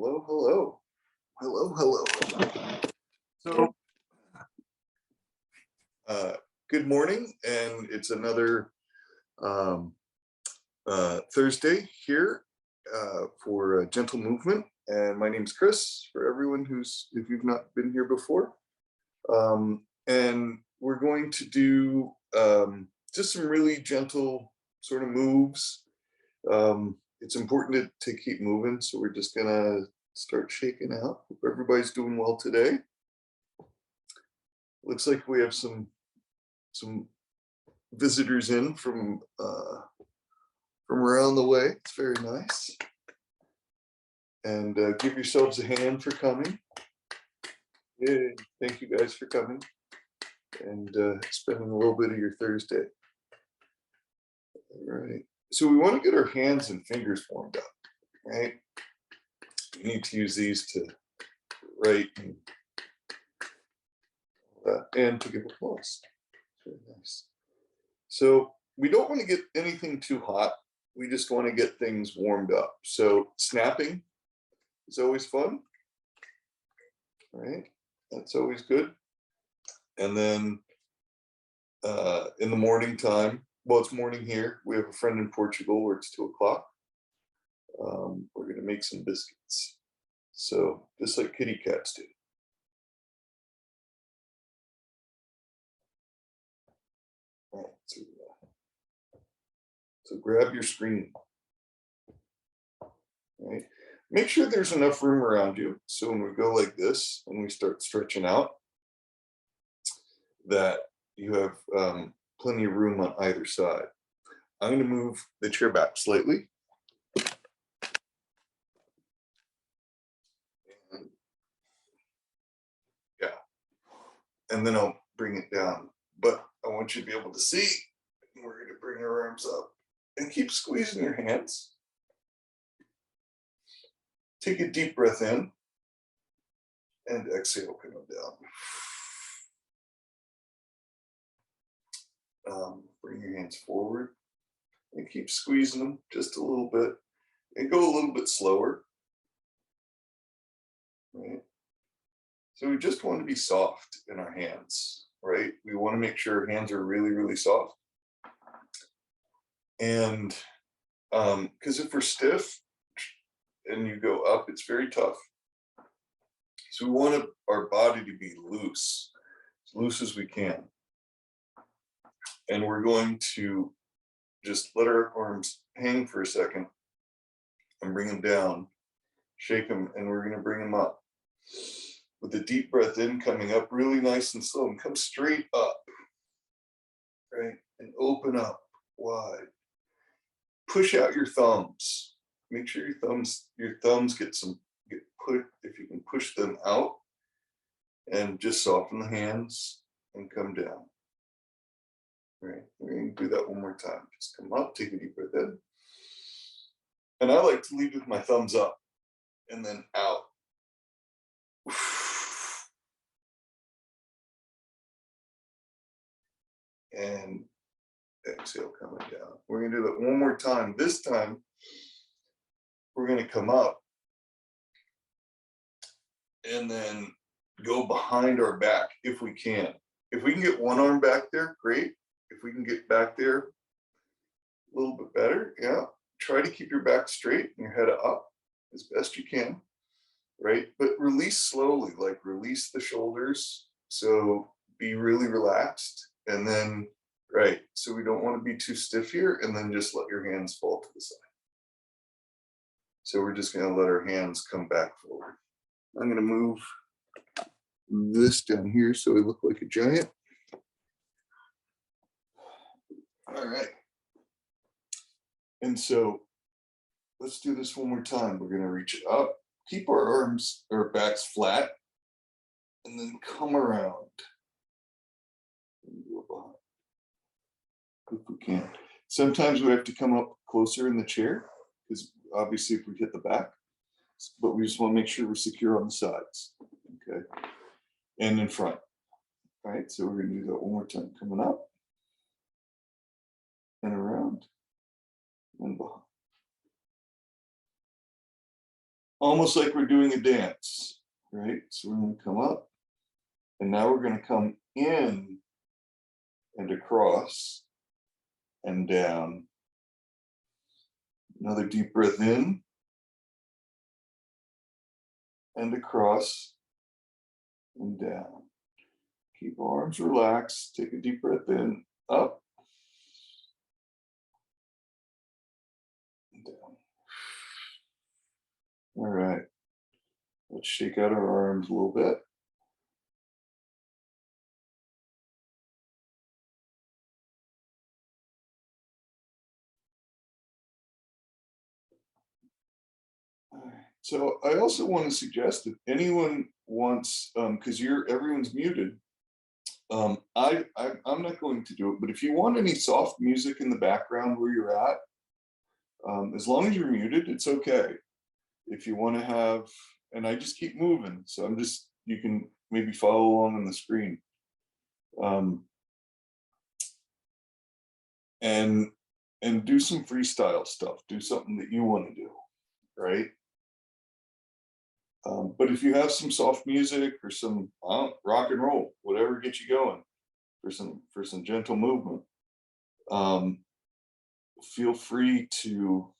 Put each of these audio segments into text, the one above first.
Hello, hello. Hello, hello. So, good morning, and it's another um, Thursday here for Gentle Movement. And my name's Chris, for everyone if you've not been here before. And we're going to do just some really gentle sort of moves. It's important to keep moving, so we're just gonna start shaking out. Hope everybody's doing well today. Looks like we have some visitors in from around the way. It's very nice. And give yourselves a hand for coming. Yay. Thank you guys for coming and spending a little bit of your Thursday. All right. So we want to get our hands and fingers warmed up, right? We need to use these to write and to give applause. Very nice. So we don't want to get anything too hot. We just want to get things warmed up. So snapping is always fun, right? That's always good. And then in the morning time, well, it's morning here. We have a friend in Portugal where it's 2 o'clock. We're going to make some biscuits. So just like kitty cats do. All right, so grab your screen. Right. Make sure there's enough room around you. So when we go like this and we start stretching out, that you have plenty of room on either side. I'm going to move the chair back slightly. Yeah. And then I'll bring it down. But I want you to be able to see. We're going to bring our arms up and keep squeezing your hands. Take a deep breath in and exhale, coming down. Bring your hands forward and keep squeezing them just a little bit and go a little bit slower. Right? So we just want to be soft in our hands, right? We want to make sure our hands are really, really soft. And because if we're stiff and you go up, it's very tough. So we want our body to be loose, as loose as we can. And we're going to just let our arms hang for a second and bring them down, shake them, and we're going to bring them up. With a deep breath in, coming up really nice and slow, and come straight up, right? And open up wide. Push out your thumbs. Make sure your thumbs get put, if you can push them out, and just soften the hands and come down. Right, we're going to do that one more time. Just come up, take a deep breath in. And I like to lead with my thumbs up and then out. And exhale, coming down. We're going to do that one more time. This time, we're going to come up and then go behind our back if we can. If we can get one arm back there, great. If we can get back there a little bit better, yeah. Try to keep your back straight and your head up as best you can, right? But release slowly, like release the shoulders. So be really relaxed. And then, right, so we don't want to be too stiff here, and then just let your hands fall to the side. So we're just going to let our hands come back forward. I'm going to move this down here so we look like a giant. All right. And so let's do this one more time. We're going to reach it up, keep our backs flat, and then come around. And go behind. If we can. Sometimes we have to come up closer in the chair, because obviously if we hit the back, but we just want to make sure we're secure on the sides, okay, and in front. All right, so we're going to do that one more time. Coming up and around and behind. almost like we're doing a dance, right? So we're going to come up, and now we're going to come in and across and down. Another deep breath in and across and down. Keep arms relaxed. Take a deep breath in, up and down. All right. Let's shake out our arms a little bit. All right. So I also want to suggest if anyone wants, because everyone's muted, I'm not going to do it, but if you want any soft music in the background where you're at, as long as you're muted, it's okay. If you want to have, and I just keep moving, so you can maybe follow along on the screen. And do some freestyle stuff, do something that you want to do, right? But if you have some soft music or some rock and roll, whatever gets you going for some gentle movement, feel free to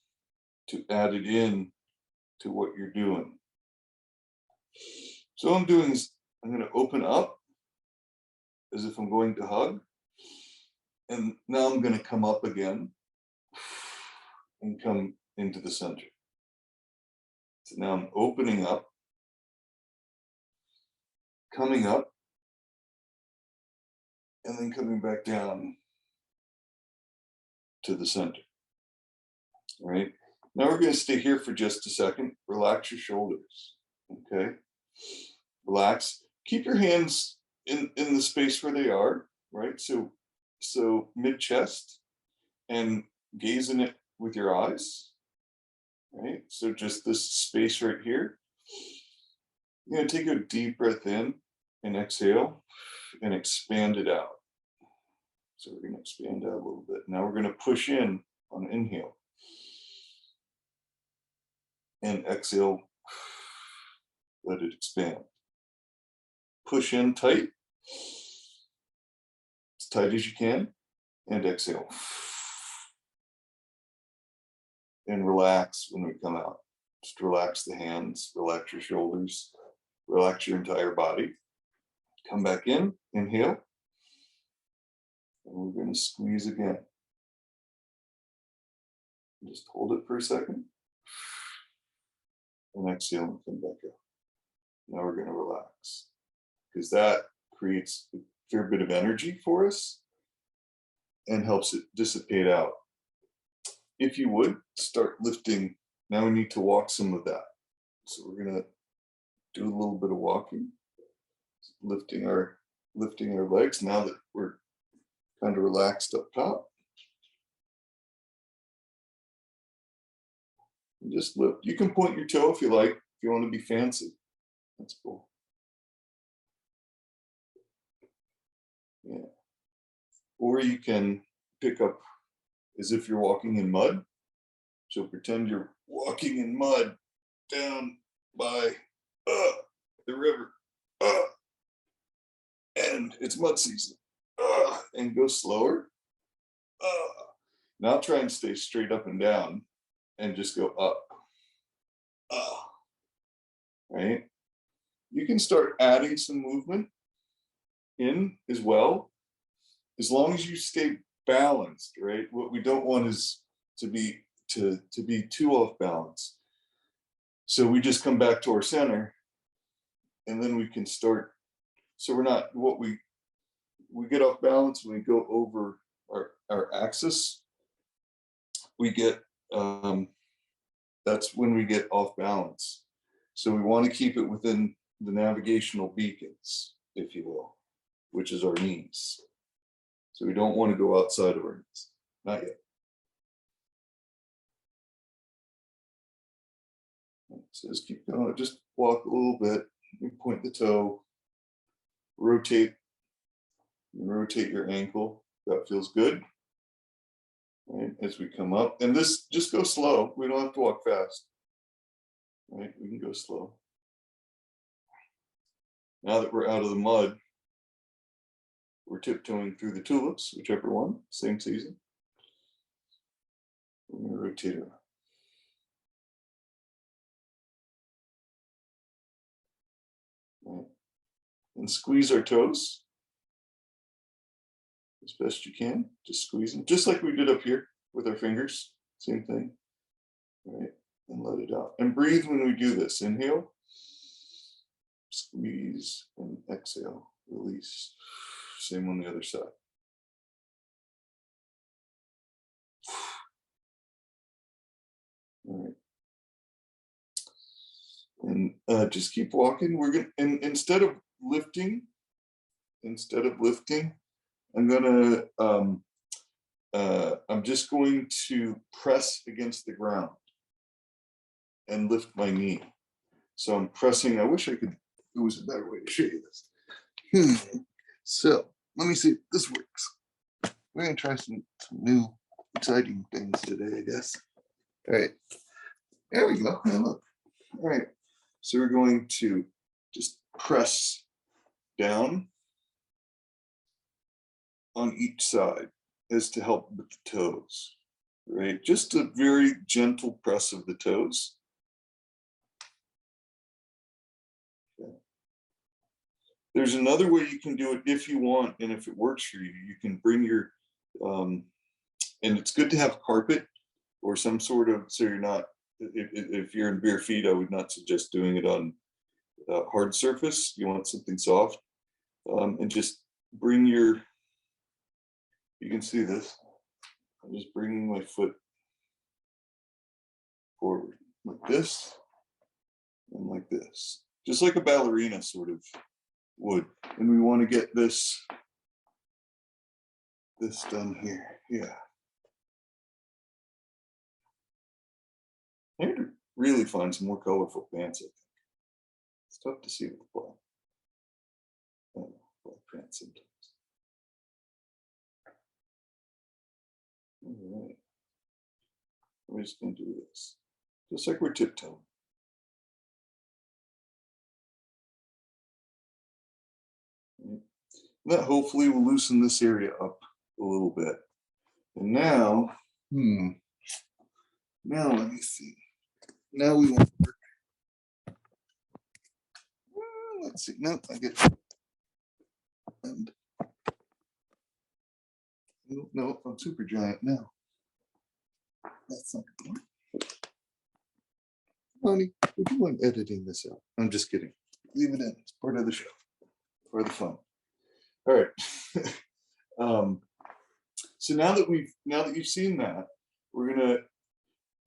add it in to what you're doing. So what I'm doing is I'm going to open up as if I'm going to hug, and now I'm going to come up again and come into the center. So now I'm opening up, coming up, and then coming back down to the center. All right. Now we're going to stay here for just a second. Relax your shoulders. Okay. Relax. Keep your hands in the space where they are, right? So mid-chest, and gaze in it with your eyes, right? So just this space right here. You're going to take a deep breath in and exhale and expand it out. So we're going to expand out a little bit. Now we're going to push in on inhale. And exhale, let it expand. Push in tight, as tight as you can, and exhale. And relax when we come out. Just relax the hands, relax your shoulders, relax your entire body. Come back in, inhale. And we're going to squeeze again. Just hold it for a second. And exhale and come back up. Now we're going to relax, because that creates a fair bit of energy for us and helps it dissipate out. If you would, start lifting. Now we need to walk some of that. So we're going to do a little bit of walking, lifting our legs now that we're kind of relaxed up top. And just lift. You can point your toe if you like, if you want to be fancy. That's cool. Yeah. Or you can pick up as if you're walking in mud. So pretend you're walking in mud down by the river. And it's mud season. And go slower. Now try and stay straight up and down and just go up. Right? You can start adding some movement in as well, as long as you stay balanced, right? What we don't want is to be too off balance. So we just come back to our center, and then we can start. So we're not, we get off balance when we go over our axis. We get, that's when we get off balance. So we want to keep it within the navigational beacons, if you will, which is our knees. So we don't want to go outside of our knees, not yet. So just keep going, just walk a little bit, you point the toe, rotate your ankle. That feels good. Right, as we come up, and this, just go slow. We don't have to walk fast. right? We can go slow. Now that we're out of the mud, we're tiptoeing through the tulips, whichever one, same season. We're going to rotate around. Right. And squeeze our toes as best you can. Just squeeze them, just like we did up here with our fingers. Same thing. Right. And let it out. And breathe when we do this. Inhale, squeeze, and exhale, release. Same on the other side. All right. And just keep walking. We're gonna, and instead of lifting, I'm gonna I'm just going to press against the ground and lift my knee. So I'm pressing. I wish I could. It was a better way to show you this. So let me see if this works. We're gonna try some new exciting things today, I guess. All right, there we go. Now look. All right, so we're going to just press down on each side as to help with the toes, right? Just a very gentle press of the toes. Okay. There's another way you can do it if you want, and if it works for you, you can bring your, and it's good to have carpet or some sort of, so you're not, if you're in bare feet, I would not suggest doing it on hard surface. You want something soft, and just bring your, you can see this. I'm just bringing my foot forward like this and like this, just like a ballerina sort of would. And we want to get this done here. Yeah. I need to really find some more colorful pants, I think. It's tough to see with black. Black pants sometimes. All right. We're just going to do this, just like we're tiptoeing. Right. That hopefully will loosen this area up a little bit. And now, now let me see. Now we want to work. Let's see. No, I get. And no, I'm super giant now. That's not good. Honey, would you mind editing this out? I'm just kidding. Leave it in. It's part of the show. Part of the fun. All right. So now that you've seen that, we're gonna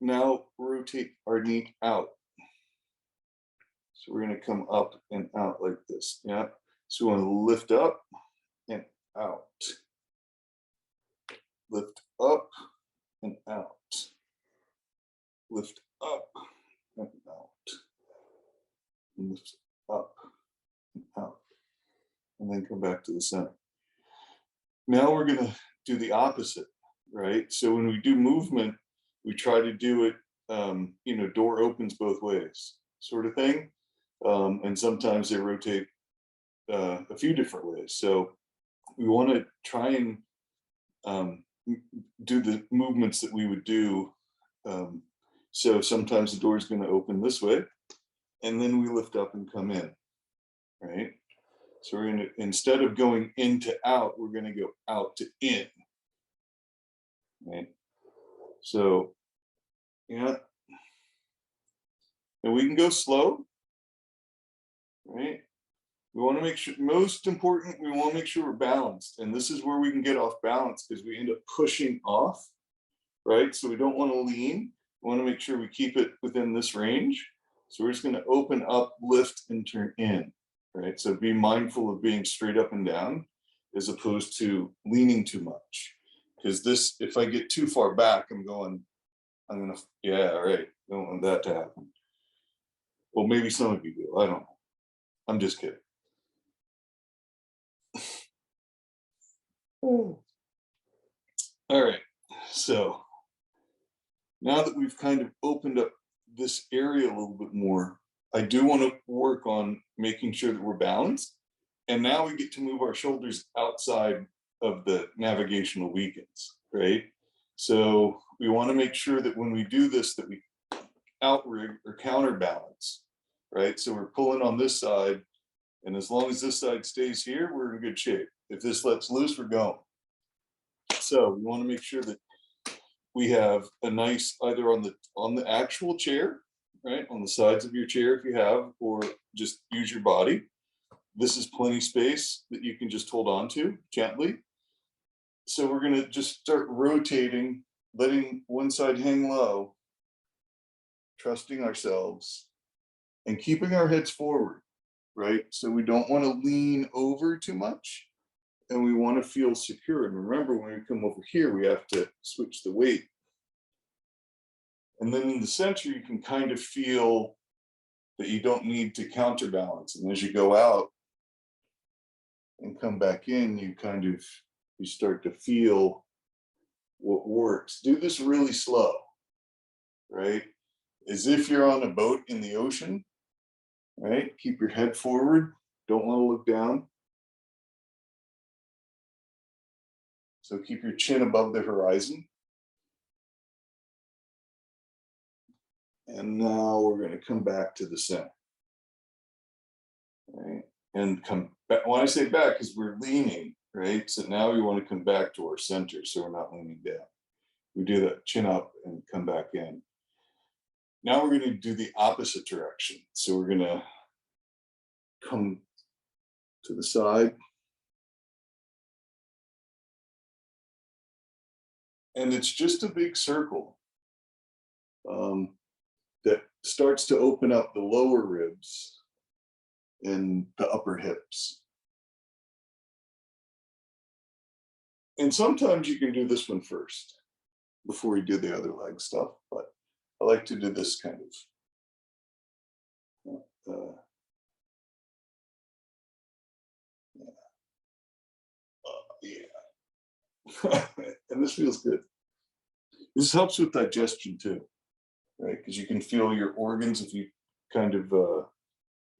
now rotate our knee out. So we're gonna come up and out like this. Yeah. So we want to lift up and out. Lift up and out. Lift up and out. And lift up and out. And then come back to the center. Now we're going to do the opposite, right? So when we do movement, we try to do it, door opens both ways sort of thing. And sometimes they rotate a few different ways. So we want to try and do the movements that we would do. So sometimes the door is going to open this way, and then we lift up and come in, right? So we're going to, instead of going in to out, we're going to go out to in, right? So, yeah. And we can go slow, right? We want to make sure, most important, we want to make sure we're balanced. And this is where we can get off balance because we end up pushing off, right? So we don't want to lean. We want to make sure we keep it within this range. So we're just going to open up, lift, and turn in, right? So be mindful of being straight up and down as opposed to leaning too much. Because this, if I get too far back, I'm going to, yeah, right. Don't want that to happen. Well, maybe some of you do. I don't know. I'm just kidding. All right. So now that we've kind of opened up this area a little bit more. I do want to work on making sure that we're balanced. And now we get to move our shoulders outside of the navigational beacons, right? So we want to make sure that when we do this, that we outrig or counterbalance, right? So we're pulling on this side, and as long as this side stays here, we're in good shape. If this lets loose, we're going. So we want to make sure that we have a nice, either on the actual chair, right, on the sides of your chair if you have, or just use your body. This is plenty space that you can just hold on to gently. So we're going to just start rotating, letting one side hang low, trusting ourselves, and keeping our heads forward, right? So we don't want to lean over too much, and we want to feel secure. And remember, when we come over here, we have to switch the weight. And then in the center, you can kind of feel that you don't need to counterbalance. And as you go out and come back in, you start to feel what works. Do this really slow, right? As if you're on a boat in the ocean, right? Keep your head forward. Don't want to look down. So keep your chin above the horizon. And now we're going to come back to the center. Right? And come back. When I say back, because we're leaning, right? So now we want to come back to our center, so we're not leaning down. We do that chin up and come back in. Now we're going to do the opposite direction. So we're going to come to the side. And it's just a big circle that starts to open up the lower ribs and the upper hips. And sometimes you can do this one first before you do the other leg stuff, but I like to do this kind of yeah. And this feels good. This helps with digestion too, right? Because you can feel your organs if you kind of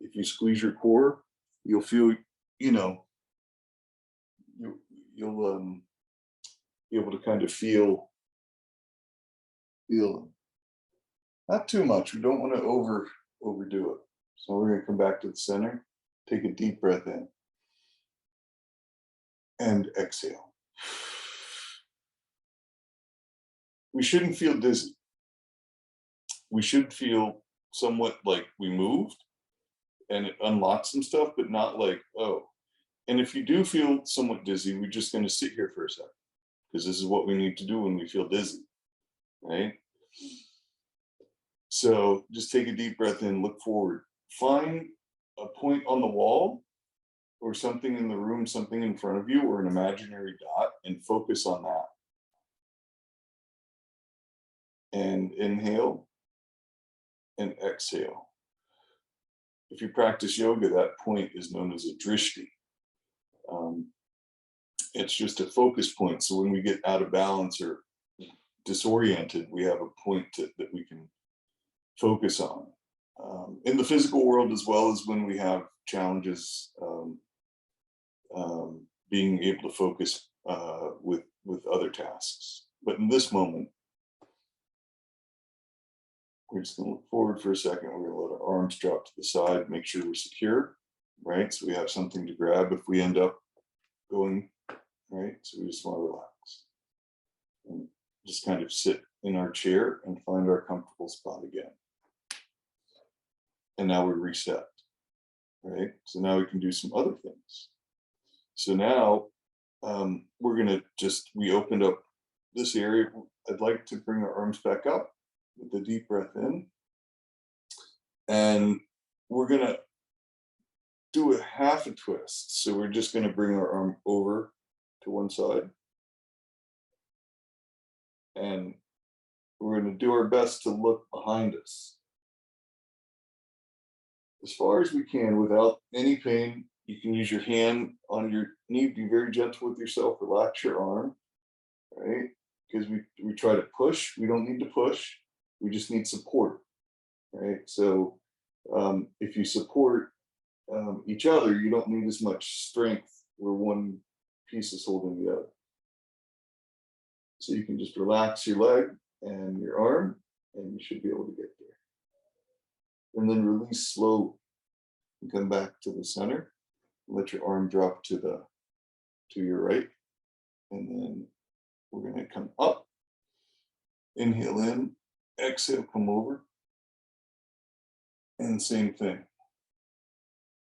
if you squeeze your core, you'll feel, you'll be able to kind of feel them. Not too much. We don't want to overdo it. So we're going to come back to the center, take a deep breath in, and exhale. We shouldn't feel dizzy. We should feel somewhat like we moved and it unlocked some stuff, but not like, oh. And if you do feel somewhat dizzy, we're just going to sit here for a second, because this is what we need to do when we feel dizzy, right? So just take a deep breath in, look forward. Find a point on the wall or something in the room, something in front of you, or an imaginary dot, and focus on that. And inhale and exhale. If you practice yoga, that point is known as a drishti. It's just a focus point. So when we get out of balance or disoriented, we have a point that we can focus on. In the physical world, as well as when we have challenges, being able to focus with other tasks. But in this moment, we're just going to look forward for a second. We're going to let our arms drop to the side, make sure we're secure, right? So we have something to grab if we end up going, right? So we just want to relax and just kind of sit in our chair and find our comfortable spot again. And now we're reset, right? So now we can do some other things. So now we're going to we opened up this area. I'd like to bring our arms back up with a deep breath in. And we're going to do a half a twist. So we're just going to bring our arm over to one side. And we're going to do our best to look behind us as far as we can without any pain. You can use your hand on your knee, be very gentle with yourself, relax your arm, right? Because we try to push. We don't need to push. We just need support. right? So if you support each other, you don't need as much strength where one piece is holding the other. So you can just relax your leg and your arm, and you should be able to get there. And then release slowly and come back to the center. Let your arm drop to your right. And then we're going to come up. Inhale in, exhale, come over. And same thing.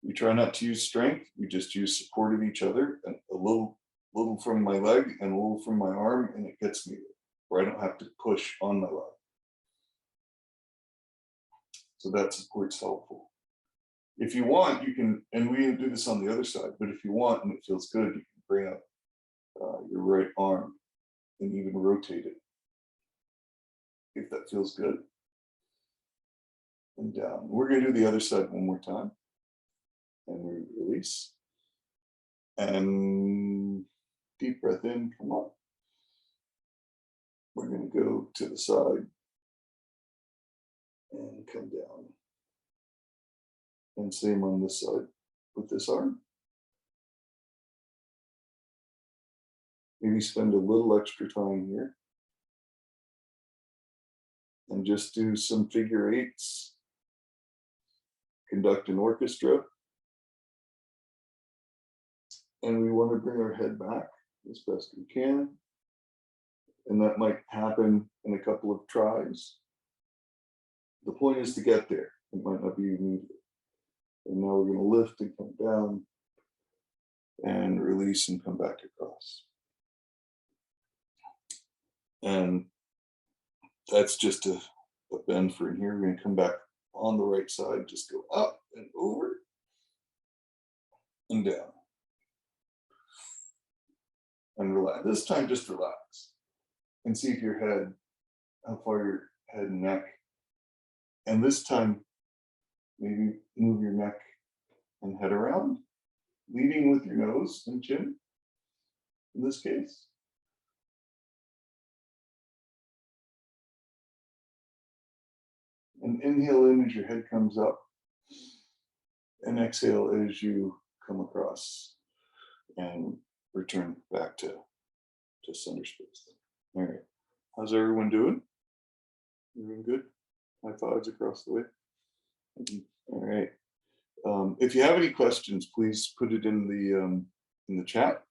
We try not to use strength. We just use support of each other, and a little from my leg and a little from my arm, and it gets me there, where I don't have to push on my leg. So that support's helpful. If you want, you can, and we do this on the other side, but if you want and it feels good, you can bring up your right arm and even rotate it, if that feels good. And down. We're going to do the other side one more time. And we release. And deep breath in, come up. We're going to go to the side and come down. And same on this side with this arm. Maybe spend a little extra time here. And just do some figure eights. Conduct an orchestra. And we want to bring our head back as best we can. And that might happen in a couple of tries. The point is to get there. It might not be immediate. And now we're going to lift and come down and release and come back across. And that's just a bend for in here. We're going to come back on the right side, just go up and over and down. And relax. This time, just relax and see if your head, how far your head and neck. And this time, maybe move your neck and head around, leading with your nose and chin, in this case. And inhale in as your head comes up, and exhale as you come across and return back to center space. All right, how's everyone doing? Everyone good? High fives across the way. All right. If you have any questions, please put it in the chat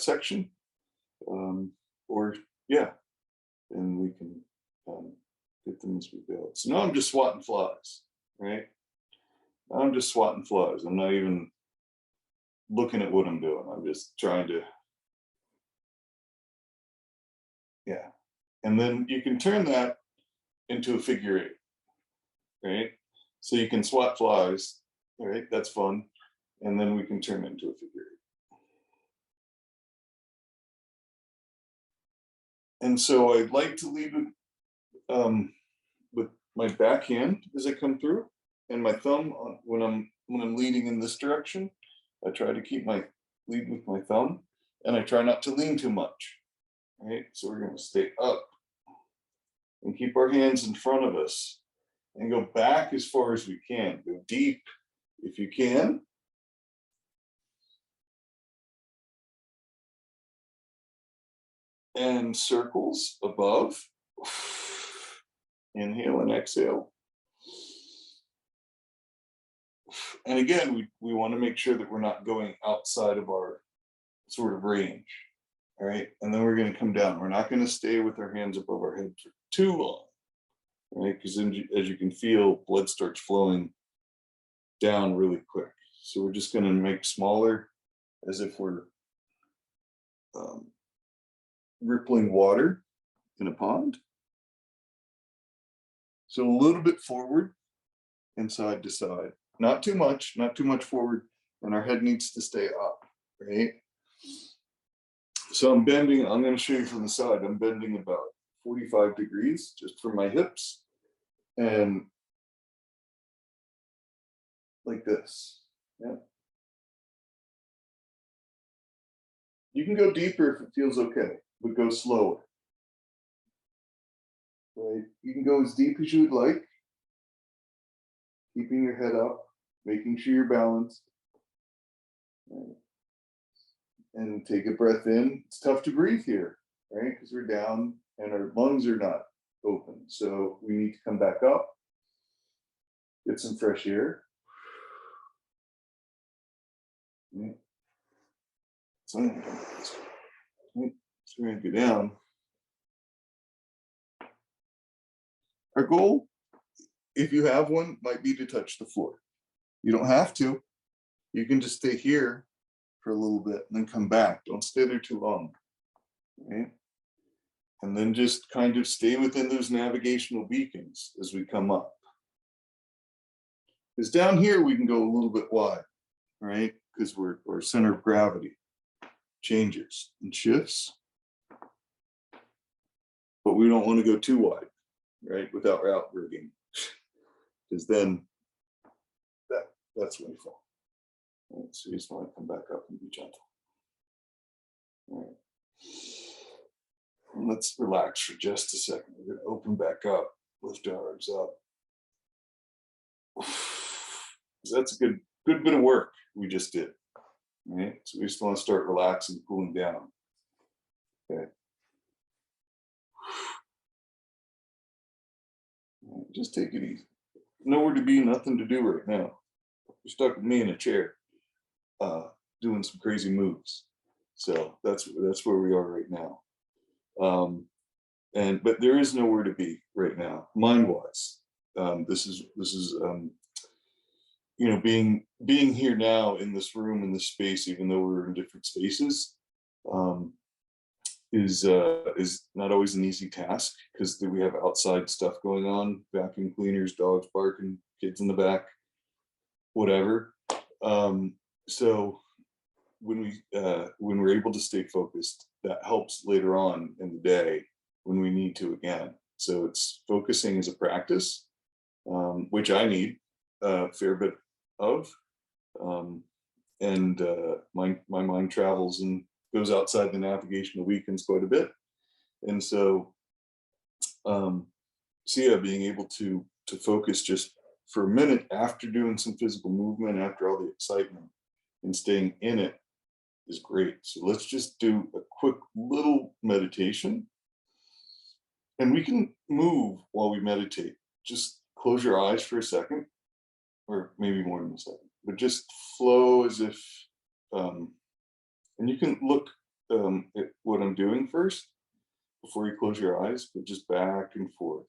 section, or yeah, and we can get them as we go. So now I'm just swatting flies, right? Now I'm just swatting flies. I'm not even looking at what I'm doing. I'm just trying to, yeah. And then you can turn that into a figure eight, right? So you can swat flies, all right? That's fun. And then we can turn it into a figure eight. And so I'd like to lead with my backhand as I come through, and my thumb when I'm leading in this direction. I try to keep my lead with my thumb, and I try not to lean too much. Right? So we're going to stay up and keep our hands in front of us and go back as far as we can. Go deep if you can. And circles above. Inhale and exhale. And again, we want to make sure that we're not going outside of our sort of range. All right. And then we're going to come down. We're not going to stay with our hands above our head for too long. Right? Because then, as you can feel, blood starts flowing down really quick. So we're just going to make smaller, as if we're rippling water in a pond. So a little bit forward and side to side. Not too much forward, and our head needs to stay up, right? So I'm bending, I'm going to show you from the side. I'm bending about 45 degrees just for my hips, and like this, yeah. You can go deeper if it feels okay, but go slower, right? Right? You can go as deep as you would like, keeping your head up, making sure you're balanced. Right? And take a breath in. It's tough to breathe here, right? Because we're down and our lungs are not open. So we need to come back up, get some fresh air. Right? So we're going to go down. Our goal, if you have one, might be to touch the floor. You don't have to. You can just stay here for a little bit and then come back. Don't stay there too long. Right? And then just kind of stay within those navigational beacons as we come up. Because down here we can go a little bit wide, right? Because our center of gravity changes and shifts. But we don't want to go too wide, right? Without route rigging. Because then that's when you fall. Right? So you just want to come back up and be gentle. All right. And let's relax for just a second. We're going to open back up, lift our arms up. That's a good bit of work we just did. Right? So we just want to start relaxing, cooling down. Okay. Right, just take it easy. Nowhere to be, nothing to do right now. You're stuck with me in a chair, doing some crazy moves. So that's where we are right now. But there is nowhere to be right now, mind-wise. This is you know, being here now in this room, in this space, even though we're in different spaces, is not always an easy task because we have outside stuff going on, vacuum cleaners, dogs barking, kids in the back, whatever. So when we're able to stay focused, that helps later on in the day when we need to again. So it's focusing as a practice, which I need a fair bit of, and my mind travels and goes outside the navigational beacons quite a bit, and so yeah, being able to focus just for a minute after doing some physical movement, after all the excitement, and staying in it is great. So let's just do a quick little meditation, and we can move while we meditate. Just close your eyes for a second, or maybe more than a second, but just flow as if, and you can look at what I'm doing first before you close your eyes, but just back and forth,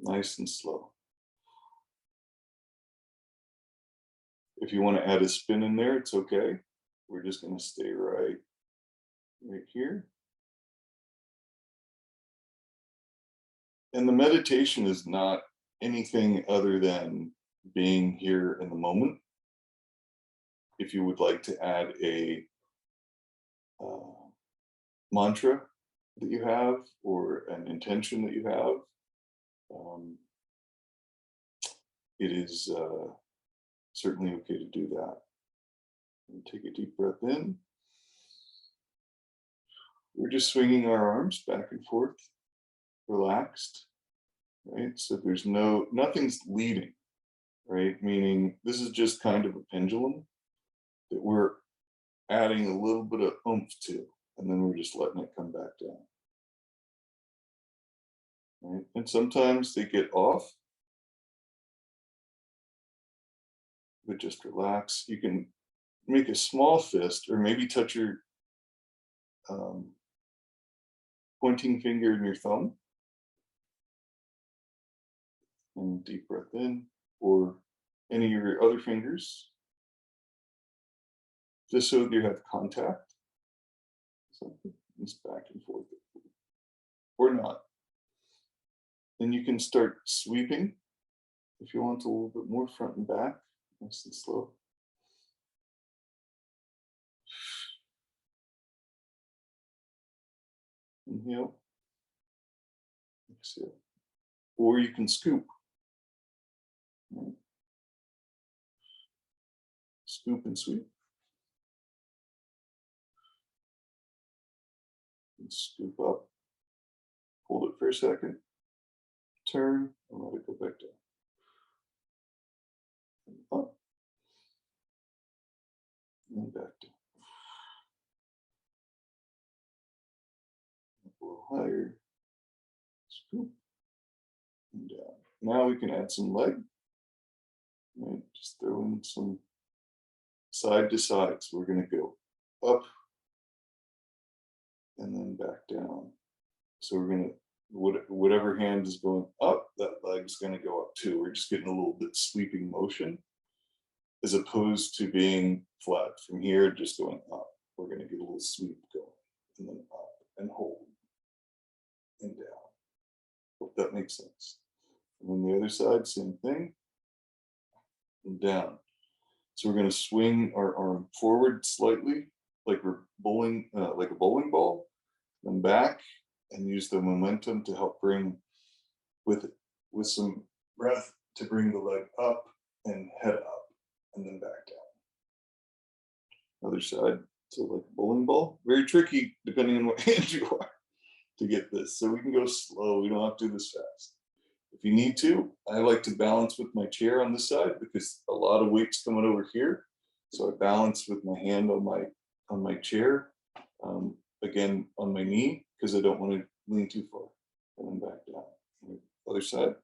nice and slow. If you want to add a spin in there, it's okay. We're just going to stay right here. And the meditation is not anything other than being here in the moment. If you would like to add a mantra that you have or an intention that you have, it is certainly okay to do that. And take a deep breath in. We're just swinging our arms back and forth, relaxed, right? So there's nothing's leading, right? Meaning this is just kind of a pendulum that we're adding a little bit of oomph to, and then we're just letting it come back down. Right? And sometimes they get off, but just relax. You can make a small fist, or maybe touch your pointing finger and your thumb, and deep breath in, or any of your other fingers, just so you have contact. So it's back and forth, or not. And you can start sweeping if you want, a little bit more front and back, nice and slow. Inhale, exhale. Or you can scoop. Right? Scoop and sweep. And scoop up, hold it for a second, turn, and let it go back down. And up, and back down. Up a little higher. Scoop, and down. Now we can add some leg. Right? Just throw in some side to side. So we're going to go up and then back down. So we're going to, whatever hand is going up, that leg's going to go up too. We're just getting a little bit sweeping motion as opposed to being flat from here, just going up. We're going to get a little sweep going and then up and hold and down. Hope that makes sense. And then the other side, same thing, and down. So we're going to swing our arm forward slightly, like we're bowling, like a bowling ball, then back, and use the momentum to help bring, with some breath, to bring the leg up and head up, and then back down. Other side, so like a bowling ball. Very tricky, depending on what hand you are, to get this. So we can go slow. We don't have to do this fast. If you need to, I like to balance with my chair on this side because a lot of weight's coming over here. So I balance with my hand on my chair, again on my knee, because I don't want to lean too far. And then back down. Other side.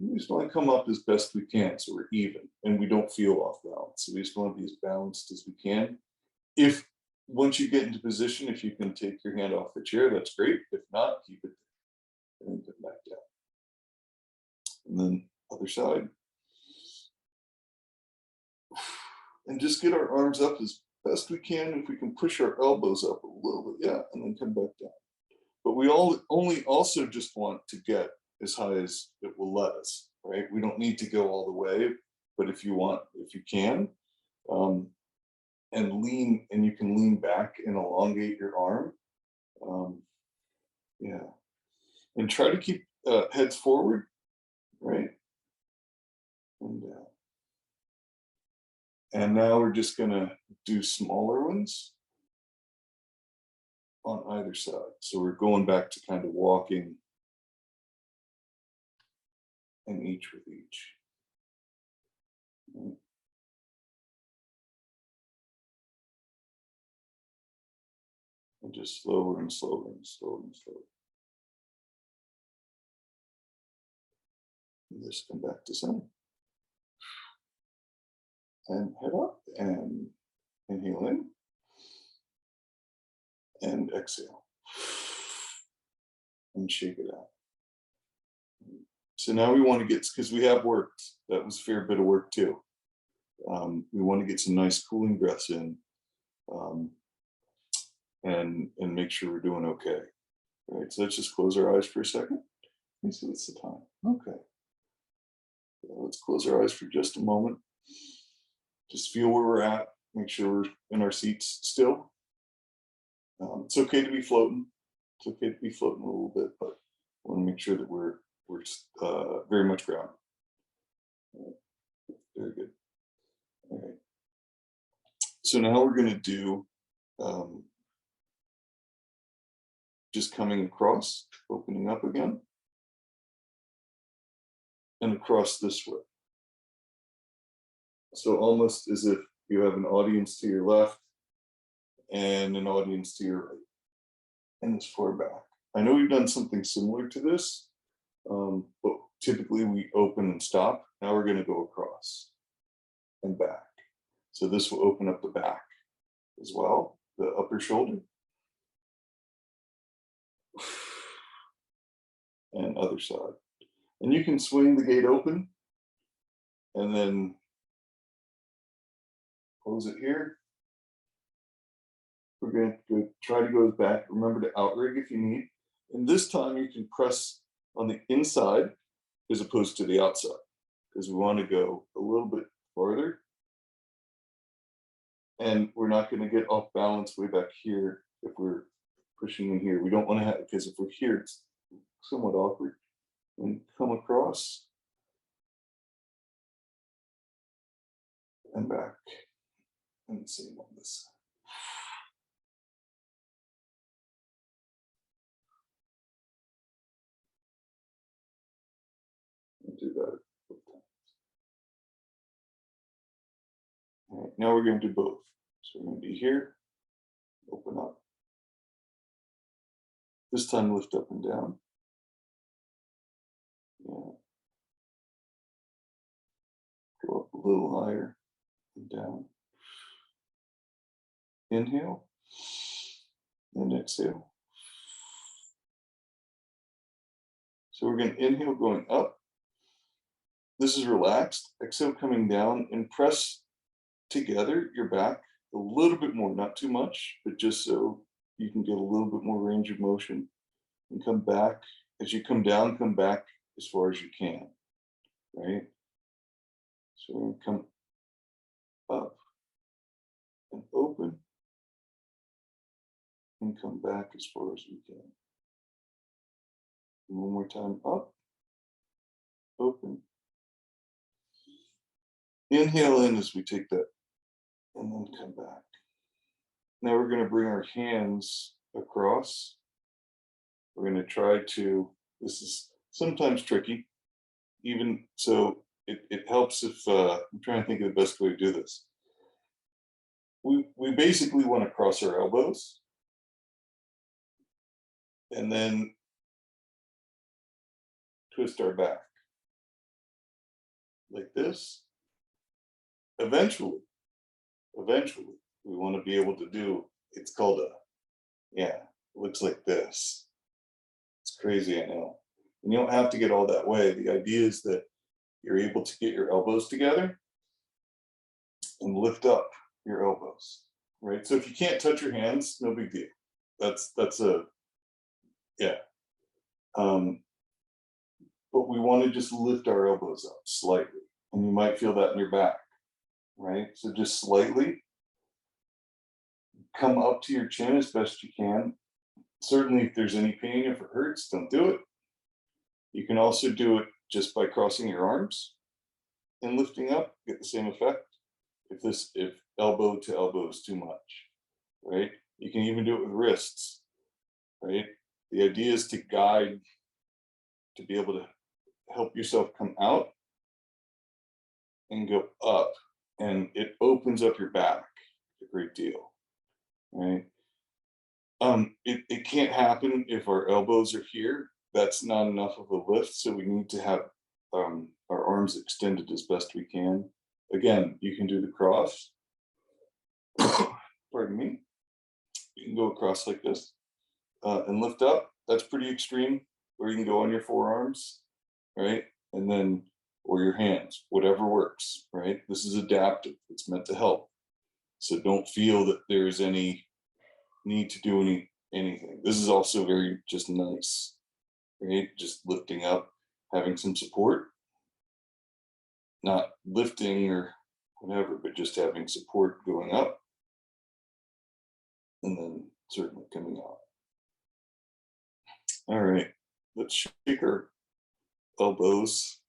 We just want to come up as best we can so we're even and we don't feel off balance. So we just want to be as balanced as we can. If once you get into position, if you can take your hand off the chair, that's great. If not, keep it there and then come back down. And then other side. And just get our arms up as best we can. If we can push our elbows up a little bit, yeah, and then come back down. But we only also just want to get as high as it will let us, right? We don't need to go all the way, but if you want, if you can, and lean, and you can lean back and elongate your arm. Yeah. And try to keep heads forward, right? And down. And now we're just gonna do smaller ones on either side. So we're going back to kind of walking and each with each. Right. And just slower and slower and slower and slower. And just come back to center. And head up and inhale in. And exhale. And shake it out. So now we want to get, because we have worked, that was a fair bit of work too. We want to get some nice cooling breaths in and make sure we're doing okay. All right, so let's just close our eyes for a second. Let me see what's the time. Okay. Let's close our eyes for just a moment. Just feel where we're at. Make sure we're in our seats still. It's okay to be floating. It's okay to be floating a little bit, but I want to make sure that we're very much grounded. Very good. All right. So now we're going to do just coming across, opening up again, and across this way. So almost as if you have an audience to your left and an audience to your right, and as far back. I know we've done something similar to this, but typically we open and stop. Now we're going to go across and back. So this will open up the back as well, the upper shoulder. And other side. And you can swing the gate open and then close it here. We're going to try to go back. Remember to outrig if you need. And this time you can press on the inside as opposed to the outside, because we want to go a little bit farther. And we're not going to get off balance way back here if we're pushing in here. We don't want to have, because if we're here, it's somewhat awkward. And come across and back. And the same on this side. do that. All right, now we're going to do both. So we're going to be here, open up. This time lift up and down. Yeah. Go up a little higher and down. Inhale and exhale. So we're going to inhale going up. This is relaxed. Exhale coming down, and press together your back a little bit more, not too much, but just so you can get a little bit more range of motion, and come back. As you come down, come back as far as you can, right? So we're going to come up and open and come back as far as we can. And one more time, up, open. Inhale in as we take that, and then come back. Now we're going to bring our hands across. We're going to try to, this is sometimes tricky, even so it helps if, I'm trying to think of the best way to do this. We basically want to cross our elbows and then twist our back like this. Eventually, we want to be able to do, it's called a, yeah, looks like this. It's crazy, I know. And you don't have to get all that way. The idea is that you're able to get your elbows together and lift up your elbows, right? So if you can't touch your hands, no big deal. That's a, yeah. But we want to just lift our elbows up slightly. And you might feel that in your back, right? So just slightly come up to your chin as best you can. Certainly if there's any pain, if it hurts, don't do it. You can also do it just by crossing your arms and lifting up, get the same effect. If elbow to elbow is too much, right? You can even do it with wrists, right? The idea is to guide, to be able to help yourself come out and go up, and it opens up your back a great deal, right? It can't happen if our elbows are here. That's not enough of a lift, so we need to have our arms extended as best we can. Again, you can do the cross. Pardon me. You can go across like this and lift up. That's pretty extreme. Or you can go on your forearms, right? And then, or your hands, whatever works, right? This is adaptive. It's meant to help. So don't feel that there's any need to do anything. This is also very just nice, right? Just lifting up, having some support, not lifting or whatever, but just having support going up and then certainly coming out. All right, let's shake our elbows.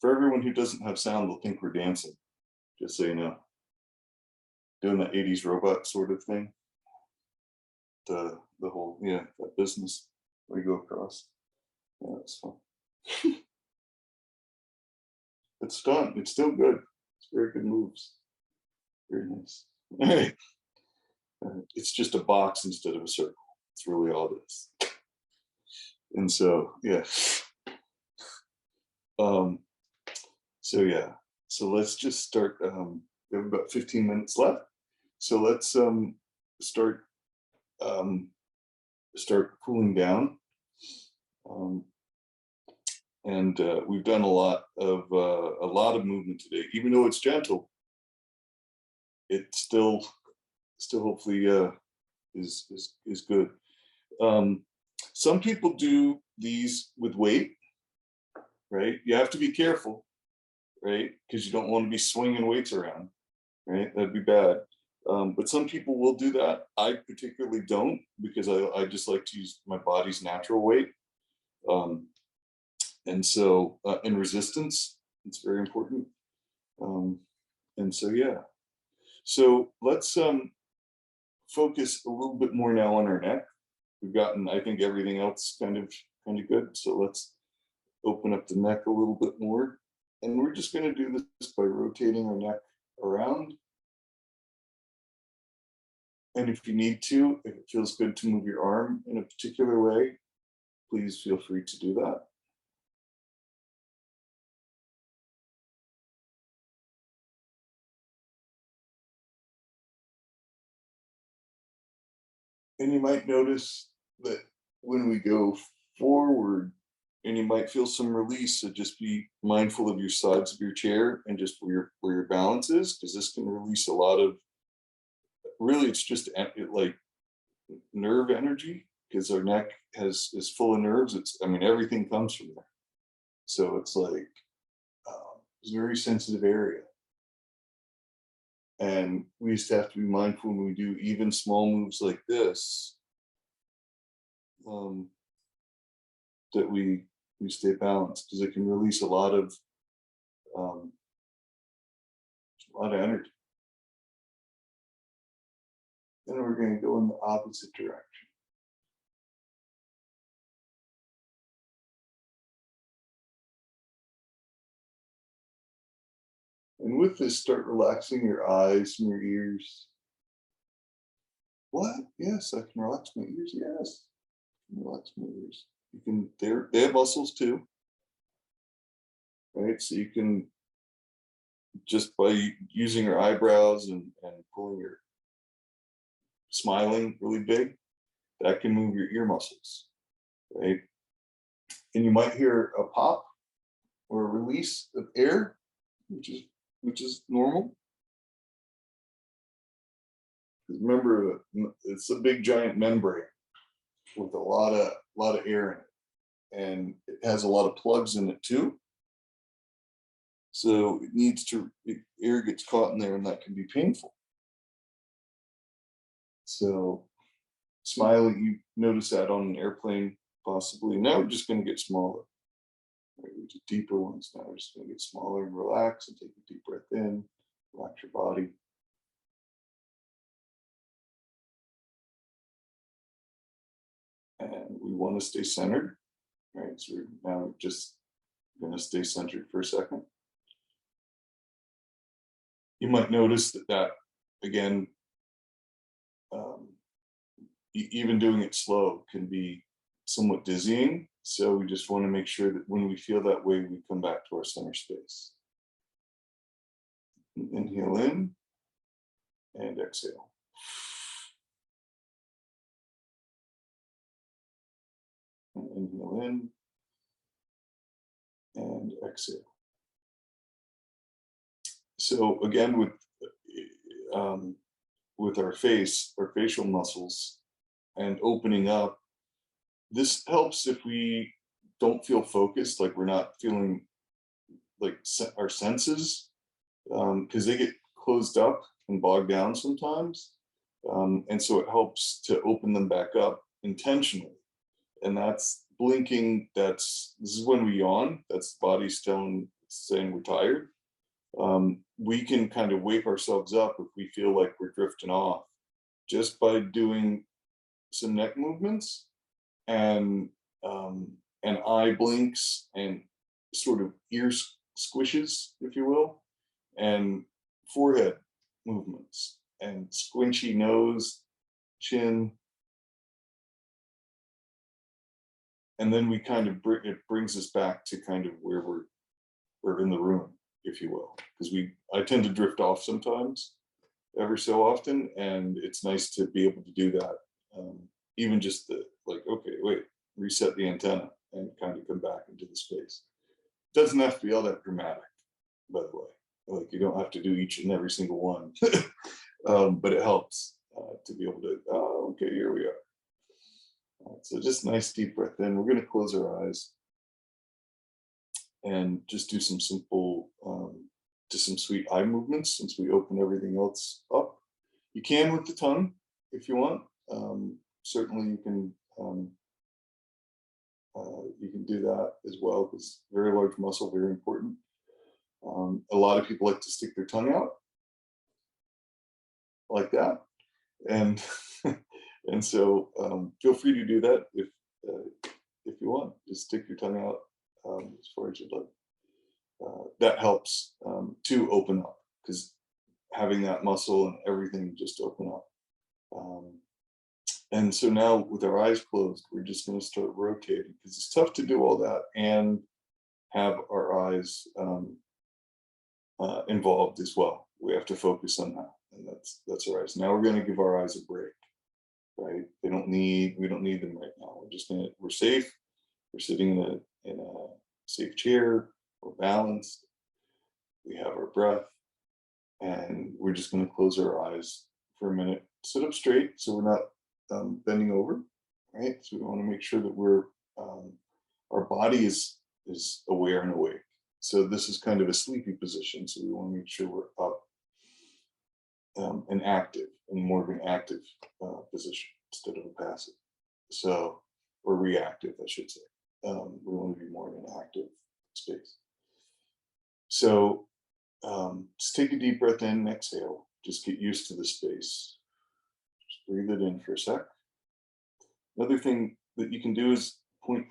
For everyone who doesn't have sound, they'll think we're dancing, just so you know. Doing the 80s robot sort of thing. The whole, yeah, that business where you go across. Yeah, that's fun. It's done. It's still good. It's very good moves. Very nice. All right. It's just a box instead of a circle. It's really all it is. And so, yeah. So yeah. So let's just start. We have about 15 minutes left. So let's start cooling down. And we've done a lot of movement today. Even though it's gentle, it still hopefully is good. Some people do these with weight, right? You have to be careful, right? Because you don't want to be swinging weights around, right? That'd be bad. But some people will do that. I particularly don't, because I just like to use my body's natural weight. And so in resistance, it's very important. And so, yeah. So let's focus a little bit more now on our neck. We've gotten, I think, everything else kind of kind of good. So let's open up the neck a little bit more. And we're just going to do this by rotating our neck around. And if you need to, if it feels good to move your arm in a particular way, please feel free to do that. And you might notice that when we go forward, and you might feel some release, so just be mindful of your sides of your chair and just where your balance is, because this can release a lot of, really it's just like nerve energy, because our neck is full of nerves. It's, I mean, everything comes from there. So it's like, it's a very sensitive area. And we just have to be mindful when we do even small moves like this, that we stay balanced, because it can release a lot of energy. Then we're going to go in the opposite direction. And with this, start relaxing your eyes and your ears. What? Yes, I can relax my ears. Yes, I can relax my ears. You can. They have muscles too, right? So you can, just by using your eyebrows and pulling your, smiling really big, that can move your ear muscles, right? And you might hear a pop or a release of air, which is normal. Remember, it's a big giant membrane with a lot of air in it, and it has a lot of plugs in it too. So it needs to, air gets caught in there, and that can be painful. So smiling, you notice that on an airplane possibly. Now we're just going to get smaller. Right, we do deeper ones now. We're just going to get smaller and relax and take a deep breath in, relax your body. And we want to stay centered, right? So we're now just going to stay centered for a second. You might notice that again, even doing it slow can be somewhat dizzying. So we just want to make sure that when we feel that way, we come back to our center space. Inhale in and exhale. And inhale in and exhale. So again, with our face, our facial muscles, and opening up, this helps if we don't feel focused, like we're not feeling like our senses, because they get closed up and bogged down sometimes. And so it helps to open them back up intentionally. And that's blinking. This is when we yawn. That's the body saying we're tired. We can kind of wake ourselves up if we feel like we're drifting off, just by doing some neck movements and eye blinks and sort of ear squishes, if you will, and forehead movements and squinchy nose, chin. And then we kind of it brings us back to kind of where we're in the room, if you will, because I tend to drift off sometimes, every so often, and it's nice to be able to do that. Even just okay, wait, reset the antenna and kind of come back into the space. It doesn't have to be all that dramatic, by the way. Like, you don't have to do each and every single one, but it helps to be able to, okay, here we are. So just nice deep breath in. We're going to close our eyes and just do some simple, just some sweet eye movements, since we open everything else up. You can with the tongue if you want. Certainly you can do that as well, because very large muscle, very important. A lot of people like to stick their tongue out like that, and and so feel free to do that if you want. Just stick your tongue out as far as you'd like. That helps to open up, because having that muscle and everything just open up. And so now with our eyes closed, we're just going to start rotating, because it's tough to do all that and have our eyes involved as well. We have to focus on that, and that's our eyes. Now we're going to give our eyes a break, right? We don't need them right now. We're safe. We're sitting in a safe chair. We're balanced. We have our breath, and we're just going to close our eyes for a minute. Sit up straight, so we're not bending over, right? So we want to make sure that our body is aware and awake. So this is kind of a sleepy position. So we want to make sure we're up and active, in more of an active position instead of a passive. So, or reactive, I should say. We want to be more in an active space. So just take a deep breath in and exhale. Just get used to the space. Just breathe it in for a sec. Another thing that you can do is point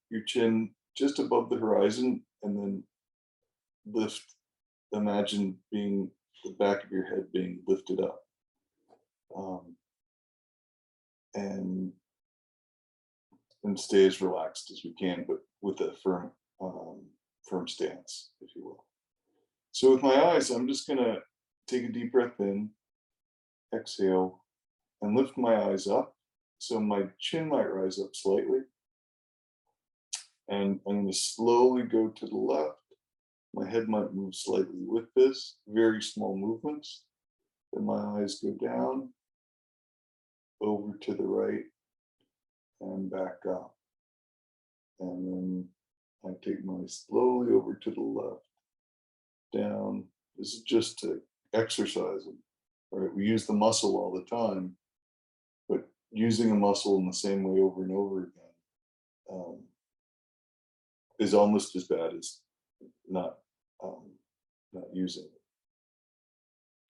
your chin just above the horizon and then lift. Imagine the back of your head being lifted up. And stay as relaxed as we can, but with a firm stance, if you will. So with my eyes, I'm just going to take a deep breath in, exhale, and lift my eyes up. So my chin might rise up slightly. And I'm going to slowly go to the left. My head might move slightly with this, very small movements. Then my eyes go down, over to the right, and back up. And then I take my slowly over to the left, down. This is just to exercise them, right? We use the muscle all the time, but using a muscle in the same way over and over again is almost as bad as not using it,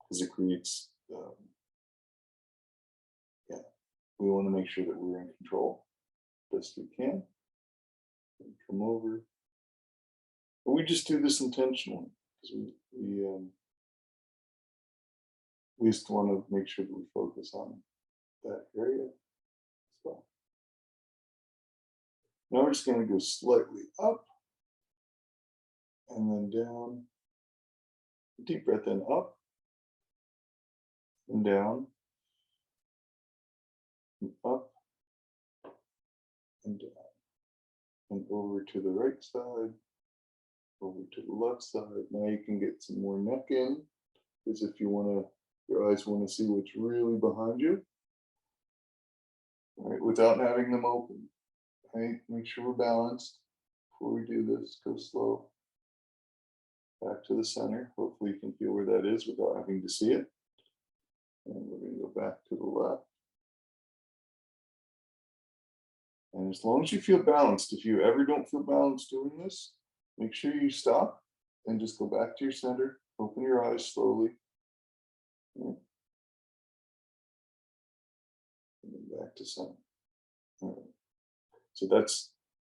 because it creates, we want to make sure that we're in control best we can. And come over. But we just do this intentionally, because we just want to make sure that we focus on that area as well. Now we're just going to go slightly up and then down. Deep breath in, up and down, and up and down, and over to the right side, over to the left side. Now you can get some more neck in, because if your eyes want to see what's really behind you, right, without having them open. Right, make sure we're balanced before we do this. Go slow. Back to the center. Hopefully you can feel where that is without having to see it. And we're going to go back to the left. And as long as you feel balanced, if you ever don't feel balanced doing this, make sure you stop and just go back to your center. Open your eyes slowly. And then back to center. All right. So that's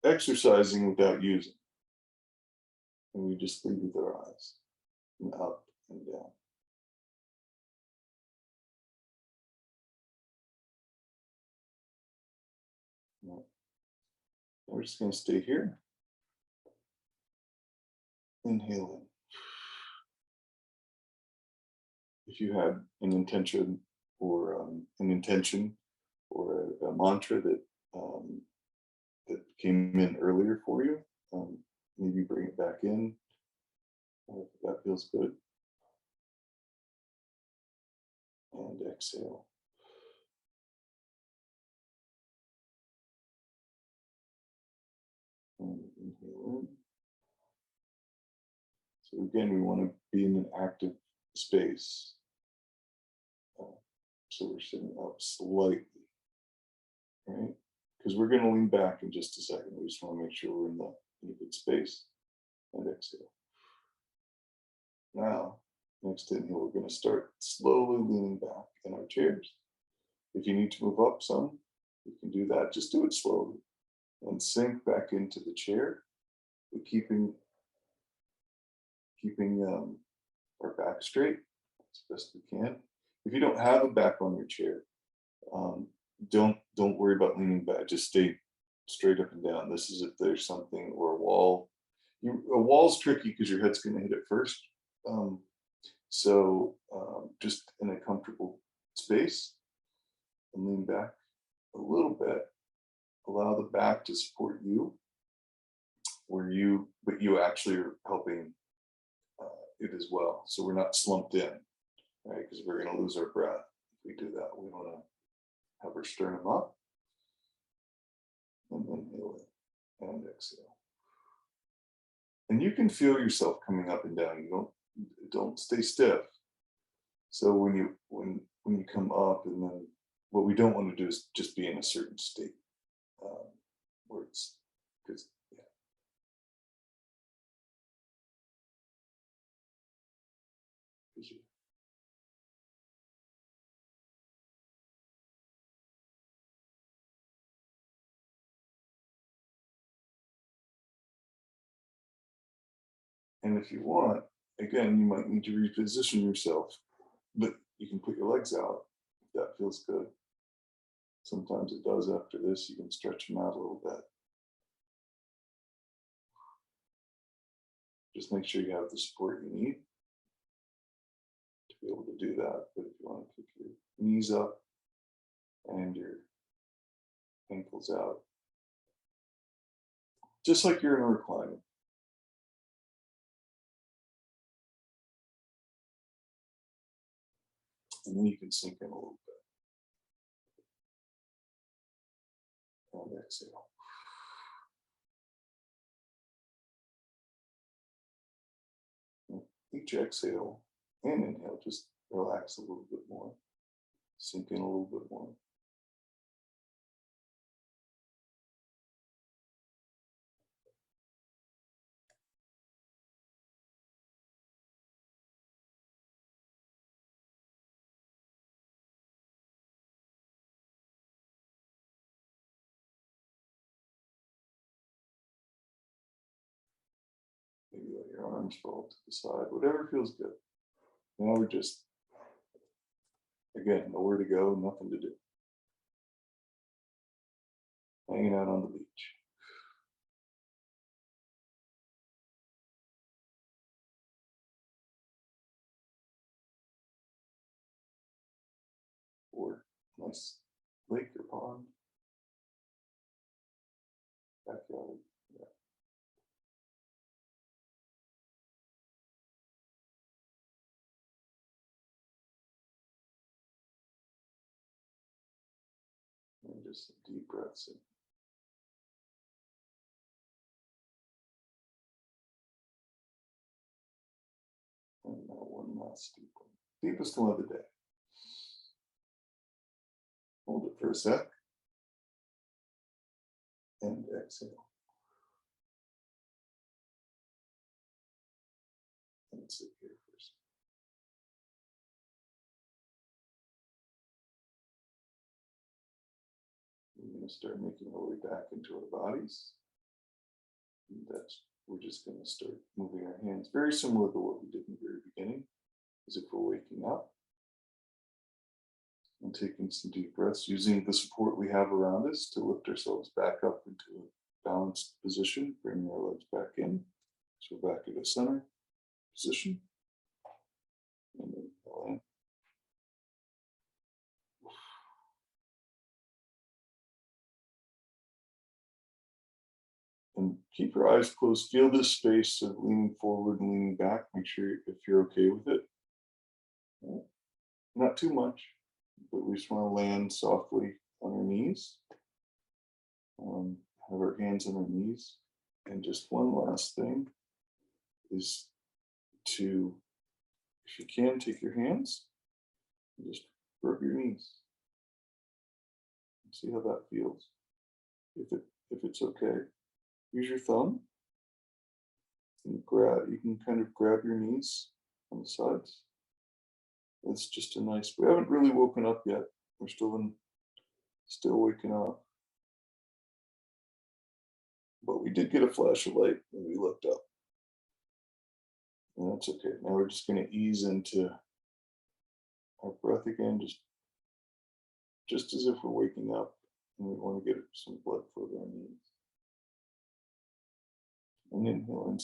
exercising without using. And we just leave with our eyes, and up and down. Right. We're just going to stay here. Inhale in. If you had an intention or a mantra that came in earlier for you, maybe bring it back in. If that feels good. And exhale. And inhale in. So again, we want to be in an active space. So we're sitting up slightly, right? Because we're going to lean back in just a second. We just want to make sure we're in a good space. And exhale. Now, next inhale, we're going to start slowly leaning back in our chairs. If you need to move up some, you can do that. Just do it slowly. and sink back into the chair, but keeping our back straight as best we can. If you don't have a back on your chair, um, don't worry about leaning back. Just stay straight up and down. This is if there's something or a wall. A wall's tricky because your head's going to hit it first. Um, just in a comfortable space and lean back a little bit. Allow the back to support you, but you actually are helping it as well. So we're not slumped in, right? Because we're going to lose our breath if we do that. We want to have our sternum up and inhale it and exhale. And you can feel yourself coming up and down. You don't stay stiff. So when you come up, and then what we don't want to do is just be in a certain state where it's because yeah. And if you want, again, you might need to reposition yourself, but you can put your legs out if that feels good. Sometimes it does after this. You can stretch them out a little bit. Just make sure you have the support you need to be able to do that. But if you want to kick your knees up and your ankles out, just like you're in a recliner. And then you can sink in a little bit and exhale. And each exhale and inhale, just relax a little bit more, sink in a little bit more. Maybe let your arms fall to the side, whatever feels good. Now we're just, again, nowhere to go, nothing to do. Hanging out on the beach. Or nice lake or pond, backyard. Yeah. And just deep breaths in. And now one last deep one. Deepest one of the day. Hold it for a sec. And exhale. And sit here first. We're going to start making our way back into our bodies. And we're just going to start moving our hands very similar to what we did in the very beginning, as if we're waking up. And taking some deep breaths, using the support we have around us to lift ourselves back up into a balanced position, bringing our legs back in. So we're back at a center position. And then in. And keep your eyes closed. Feel this space of leaning forward and leaning back. Make sure if you're okay with it. Not too much, but we just want to land softly on our knees. Have our hands on our knees. And just one last thing is to, if you can, take your hands and just rub your knees. See how that feels. If it's okay, use your thumb and you can kind of grab your knees on the sides. It's just a nice, we haven't really woken up yet. We're still waking up. but we did get a flash of light when we looked up. And that's okay. Now we're just going to ease into our breath again, just as if we're waking up and we want to get some blood flow to our knees. And inhale, and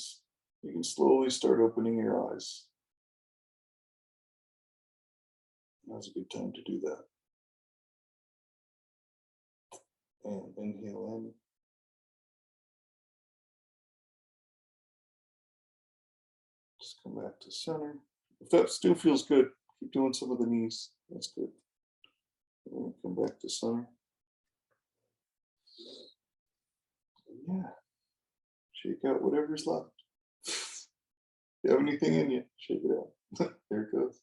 you can slowly start opening your eyes. Now's a good time to do that. And inhale in. Just come back to center. If that still feels good, keep doing some of the knees. That's good. And come back to center. Yeah. Shake out whatever's left. If you have anything in you, shake it out. There it goes.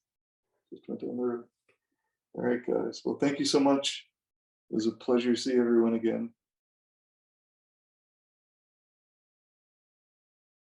Just went down the road. All right, guys. Well, thank you so much. It was a pleasure to see everyone again.